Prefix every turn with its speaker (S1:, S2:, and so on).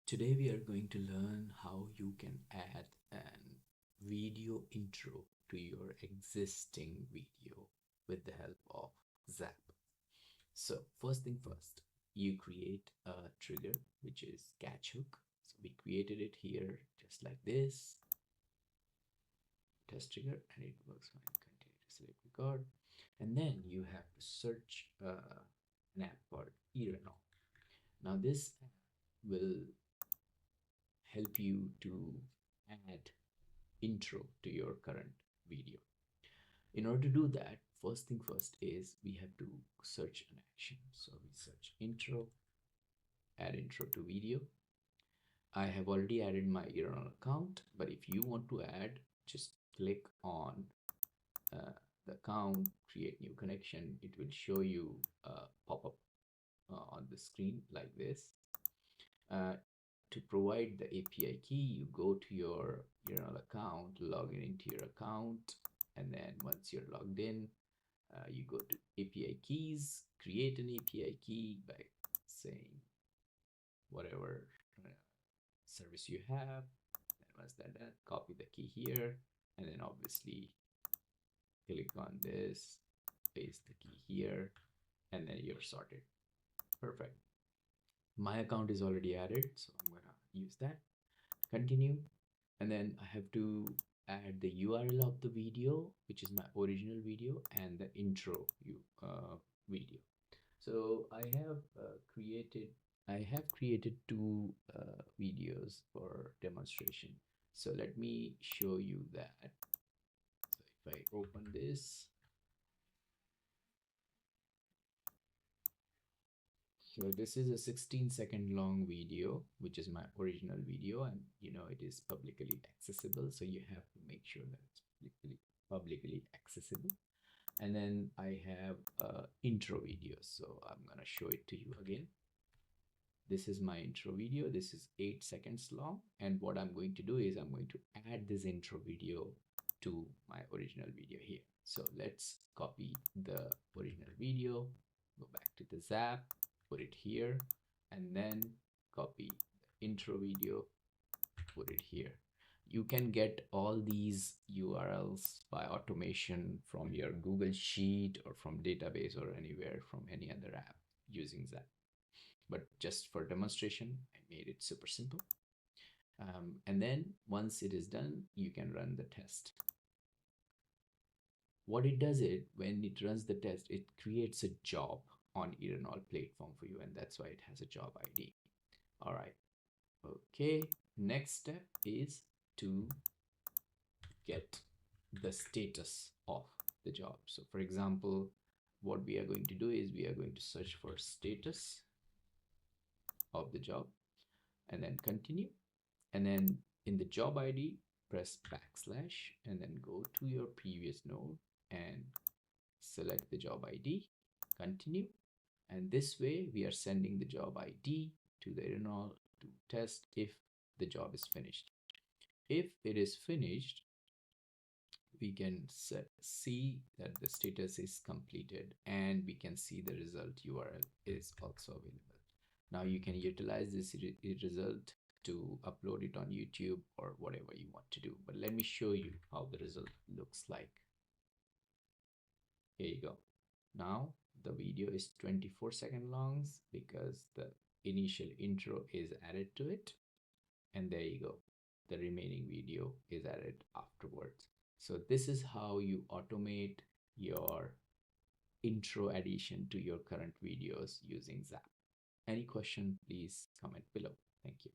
S1: Today we are going to learn how you can add an video intro to your existing video with the help of Zap. So first thing first, you create a trigger which is catch hook. So we created it here just like this, test trigger, and it works fine. Continue to select record. And then you have to search an app called Erenol. Now this will help you to add intro to your current video. In order to do that, first thing first is we have to search an action. So we search intro, add intro to video. I have already added my Eronal account, but if you want to add, just click on the account, create new connection. It will show you a pop-up on the screen like this. To provide the API key, you go to your Urinal account, log in into your account, and then once you're logged in, you go to API keys, create an API key by saying whatever service you have. And once that done, copy the key here, and then obviously click on this, paste the key here, and then you're sorted. Perfect. My account is already added, so I'm gonna use that. Continue, and then I have to add the URL of the video, which is my original video, and the intro video. So I have created two videos for demonstration. So let me show you that. So if I open this, so this is a 16-second long video, which is my original video, and it is publicly accessible. So you have to make sure that it's publicly accessible. And then I have intro video. So I'm gonna show it to you again. This is my intro video. This is 8 seconds long. And what I'm going to do is I'm going to add this intro video to my original video here. So let's copy the original video, go back to the Zap, put it here, and then copy the intro video, put it here. You can get all these URLs by automation from your Google Sheet or from database or anywhere from any other app using Zap. But just for demonstration, I made it super simple. And then once it is done, you can run the test. What it does when it runs the test, it creates a job on Erenol platform for you, and that's why it has a job ID. All right. Okay. Next step is to get the status of the job. So for example, what we are going to do is we are going to search for status of the job and then continue. And then in the job ID, press backslash and then go to your previous node and select the job ID, continue. And this way we are sending the job ID to the Erenol to test if the job is finished. If it is finished, we can see that the status is completed, and we can see the result URL is also available. Now you can utilize this result to upload it on YouTube or whatever you want to do. But let me show you how the result looks like. Here you go. Now the video is 24-second long because the initial intro is added to it. And there you go. The remaining video is added afterwards. So this is how you automate your intro addition to your current videos using Zap. Any question, please comment below. Thank you.